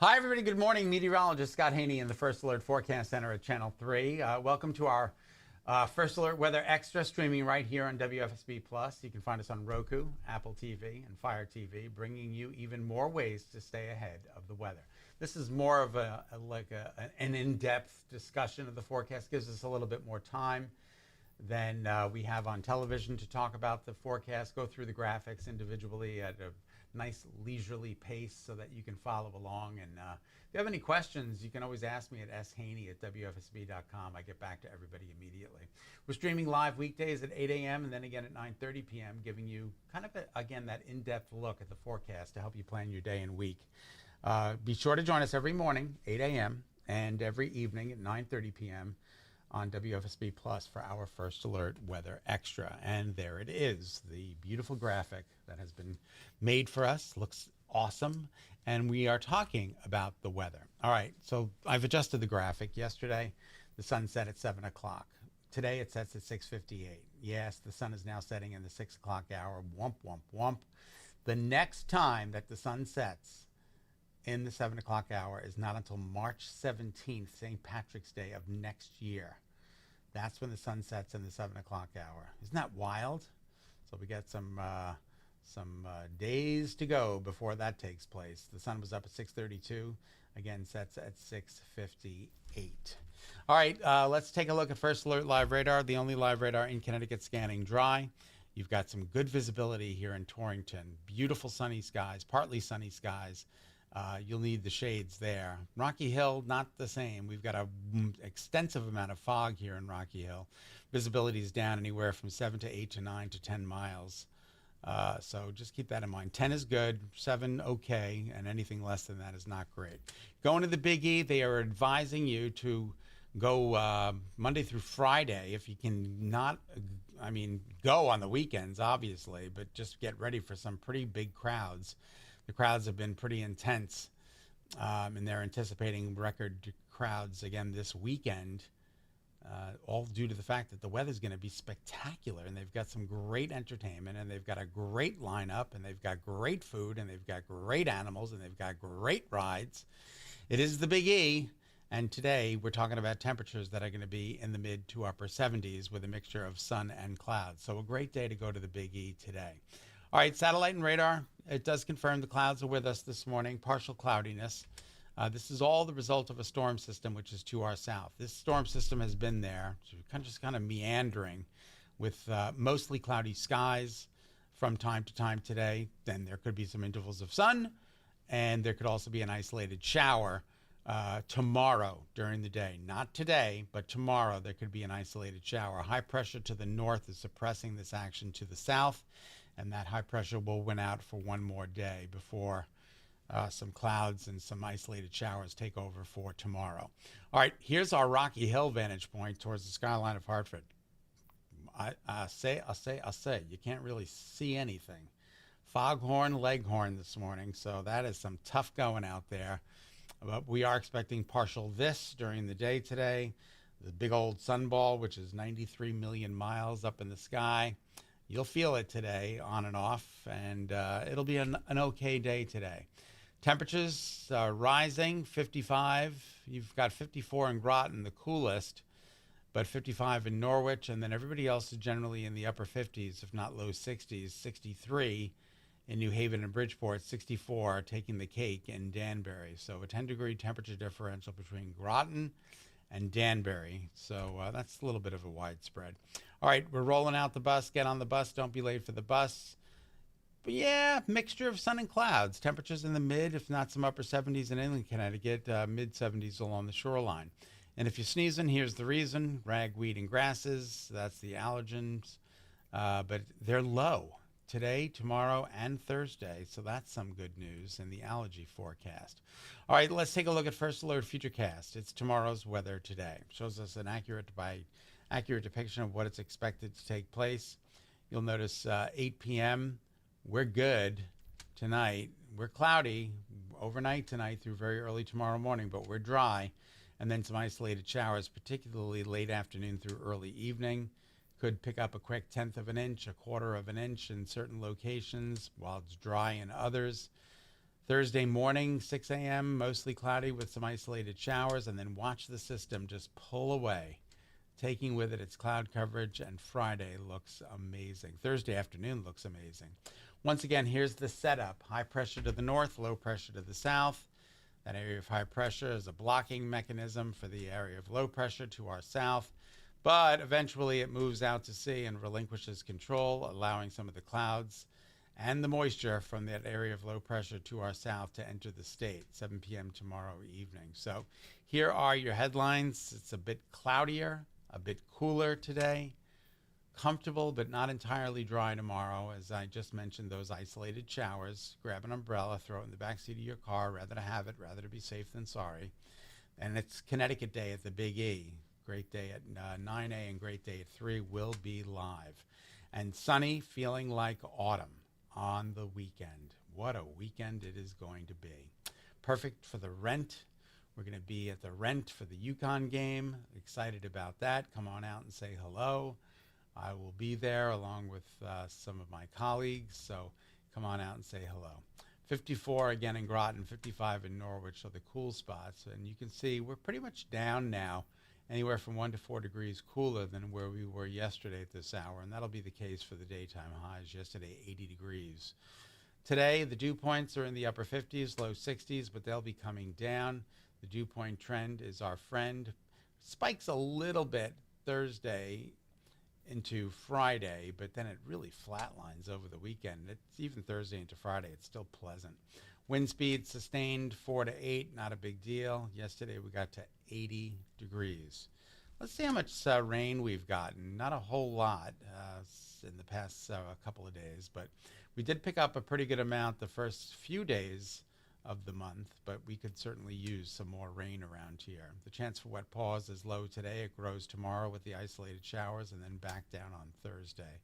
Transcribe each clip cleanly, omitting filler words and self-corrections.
Hi, everybody. Good morning. Meteorologist Scot Haney in the First Alert Forecast Center at Channel 3. Welcome to our First Alert Weather Extra streaming right here on WFSB Plus. You can find us on Roku, Apple TV, and Fire TV, bringing you even more ways to stay ahead of the weather. This is more of an in-depth discussion of the forecast. Gives us a little bit more time than we have on television to talk about the forecast, go through the graphics individually at a nice leisurely pace so that you can follow along. And if you have any questions, you can always ask me at shaney@wfsb.com. I get back to everybody immediately. We're streaming live weekdays at 8 a.m. and then again at 9:30 p.m., giving you kind of, again, that in-depth look at the forecast to help you plan your day and week. Be sure to join us every morning, 8 a.m., and every evening at 9:30 p.m. on WFSB Plus for our First Alert Weather Extra. And there it is, the beautiful graphic that has been made for us. Looks awesome. And we are talking about the weather. All right, so I've adjusted the graphic. Yesterday, the sun set at 7 o'clock. Today, it sets at 6:58. Yes, the sun is now setting in the 6 o'clock hour. Womp, womp, womp. The next time that the sun sets in the 7 o'clock hour is not until March 17th, St. Patrick's Day of next year. That's when the sun sets in the 7 o'clock hour. Isn't that wild? So we got some days to go before that takes place. The sun was up at 6:32. Again, sets at 6:58. All right, let's take a look at First Alert Live Radar, the only live radar in Connecticut scanning dry. You've got some good visibility here in Torrington. Beautiful sunny skies, partly sunny skies. You'll need the shades there. Rocky Hill, not the same. We've got an extensive amount of fog here in Rocky Hill. Visibility is down anywhere from 7 to 8 to 9 to 10 miles. So just keep that in mind. 10 is good, 7 okay, and anything less than that is not great. Going to the Big E, they are advising you to go Monday through Friday if you can not, go on the weekends, obviously, but just get ready for some pretty big crowds. The crowds have been pretty intense, and they're anticipating record crowds again this weekend, all due to the fact that the weather's going to be spectacular, and they've got some great entertainment, and they've got a great lineup, and they've got great food, and they've got great animals, and they've got great rides. It is the Big E, and today we're talking about temperatures that are going to be in the mid to upper 70s with a mixture of sun and clouds. So a great day to go to the Big E today. All right, satellite and radar, it does confirm the clouds are with us this morning, partial cloudiness. This is all the result of a storm system which is to our south. This storm system has been there, just kind of meandering with mostly cloudy skies from time to time today. Then there could be some intervals of sun, and there could also be an isolated shower tomorrow during the day. Not today, but tomorrow there could be an isolated shower. High pressure to the north is suppressing this action to the south, and that high pressure will win out for one more day before some clouds and some isolated showers take over for tomorrow. All right, here's our Rocky Hill vantage point towards the skyline of Hartford. I say, you can't really see anything. Foghorn Leghorn this morning, so that is some tough going out there. But we are expecting partial this during the day today. The big old sunball, which is 93 million miles up in the sky. You'll feel it today on and off, and it'll be an okay day today. Temperatures are rising, 55. You've got 54 in Groton, the coolest, but 55 in Norwich, and then everybody else is generally in the upper 50s, if not low 60s. 63 in New Haven and Bridgeport, 64 taking the cake in Danbury. So a 10-degree temperature differential between Groton and Danbury. So that's a little bit of a widespread. All right, we're rolling out the bus. Get on the bus. Don't be late for the bus. But yeah, mixture of sun and clouds. Temperatures in the mid, if not some upper 70s in inland Connecticut, mid 70s along the shoreline. And if you're sneezing, here's the reason. Ragweed and grasses, that's the allergens. But they're low today, tomorrow, and Thursday. So that's some good news in the allergy forecast. All right, let's take a look at First Alert Futurecast. It's tomorrow's weather today. Shows us an accurate depiction of what it's expected to take place. You'll notice 8 p.m. We're good tonight. We're cloudy overnight tonight through very early tomorrow morning, but we're dry. And then some isolated showers, particularly late afternoon through early evening. Could pick up a quick 1/10 of an inch, a 1/4 of an inch in certain locations while it's dry in others. Thursday morning, 6 a.m., mostly cloudy with some isolated showers, and then watch the system just pull away, taking with it its cloud coverage, and Friday looks amazing. Thursday afternoon looks amazing. Once again, here's the setup. High pressure to the north, low pressure to the south. That area of high pressure is a blocking mechanism for the area of low pressure to our south, but eventually it moves out to sea and relinquishes control, allowing some of the clouds and the moisture from that area of low pressure to our south to enter the state, 7 p.m. tomorrow evening. So here are your headlines. It's a bit cloudier, a bit cooler today. Comfortable but not entirely dry tomorrow. As I just mentioned, those isolated showers. Grab an umbrella, throw it in the backseat of your car. Rather to have it, rather to be safe than sorry. And it's Connecticut Day at the Big E. Great day at 9 a and great day at 3 will be live. And sunny, feeling like autumn on the weekend. What a weekend it is going to be. Perfect for the rent. We're going to be at the rent for the UConn game. Excited about that. Come on out and say hello. I will be there along with some of my colleagues, so come on out and say hello. 54 again in Groton, 55 in Norwich are the cool spots, and you can see we're pretty much down now, anywhere from 1 to 4 degrees cooler than where we were yesterday at this hour, and that'll be the case for the daytime highs. Yesterday, 80 degrees. Today, the dew points are in the upper 50s, low 60s, but they'll be coming down. The dew point trend is our friend. Spikes a little bit Thursday into Friday, but then it really flatlines over the weekend. It's even Thursday into Friday. It's still pleasant. Wind speed sustained 4 to 8, not a big deal. Yesterday we got to 80 degrees. Let's see how much rain we've gotten. Not a whole lot in the past couple of days, but we did pick up a pretty good amount the first few days of the month, but we could certainly use some more rain around here. The chance for wet paws is low today. It grows tomorrow with the isolated showers and then back down on Thursday,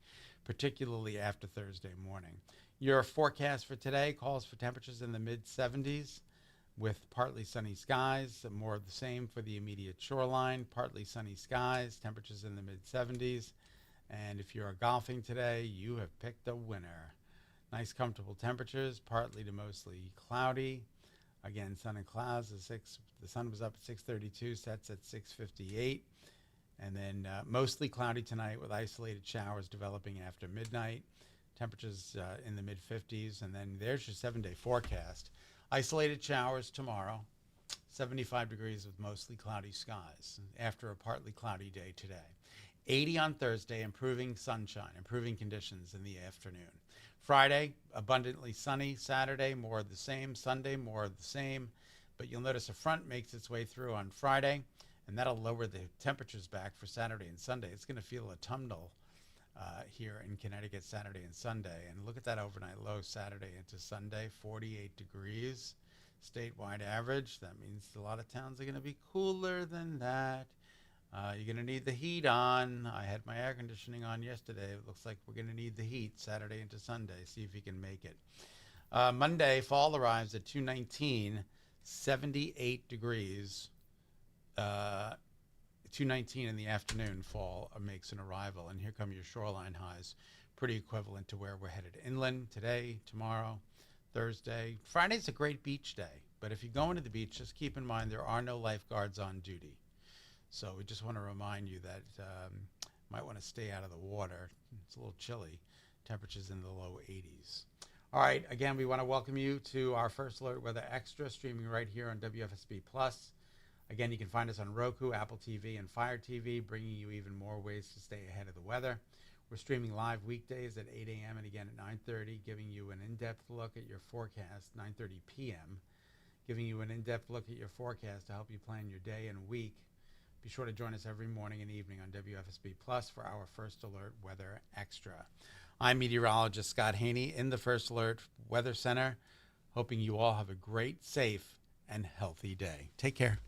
particularly after Thursday morning. Your forecast for today calls for temperatures in the mid-70s with partly sunny skies, more of the same for the immediate shoreline, partly sunny skies, temperatures in the mid-70s. And if you're golfing today, you have picked a winner. Nice comfortable temperatures, partly to mostly cloudy. Again, sun and clouds. The sun was up at 6:32, sets at 6:58. And then mostly cloudy tonight with isolated showers developing after midnight. Temperatures in the mid-50s. And then there's your 7-day forecast. Isolated showers tomorrow, 75 degrees with mostly cloudy skies after a partly cloudy day today. 80 on Thursday, improving sunshine, improving conditions in the afternoon. Friday, abundantly sunny. Saturday, more of the same. Sunday, more of the same. But you'll notice a front makes its way through on Friday, and that'll lower the temperatures back for Saturday and Sunday. It's going to feel autumnal here in Connecticut Saturday and Sunday. And look at that overnight low Saturday into Sunday, 48 degrees. Statewide average. That means a lot of towns are going to be cooler than that. You're going to need the heat on. I had my air conditioning on yesterday. It looks like we're going to need the heat Saturday into Sunday. See if you can make it. Monday, fall arrives at 2:19, 78 degrees. 2:19 in the afternoon, fall makes an arrival. And here come your shoreline highs, pretty equivalent to where we're headed inland today, tomorrow, Thursday. Friday's a great beach day. But if you're going to the beach, just keep in mind there are no lifeguards on duty. So we just want to remind you that might want to stay out of the water. It's a little chilly. Temperatures in the low 80s. All right, again, we want to welcome you to our First Alert Weather Extra, streaming right here on WFSB Plus. Again, you can find us on Roku, Apple TV, and Fire TV, bringing you even more ways to stay ahead of the weather. We're streaming live weekdays at 8 a.m. and again at 9:30, giving you an in-depth look at your forecast, 9:30 p.m., giving you an in-depth look at your forecast to help you plan your day and week. Be sure to join us every morning and evening on WFSB Plus for our First Alert Weather Extra. I'm Meteorologist Scot Haney in the First Alert Weather Center, hoping you all have a great, safe, and healthy day. Take care.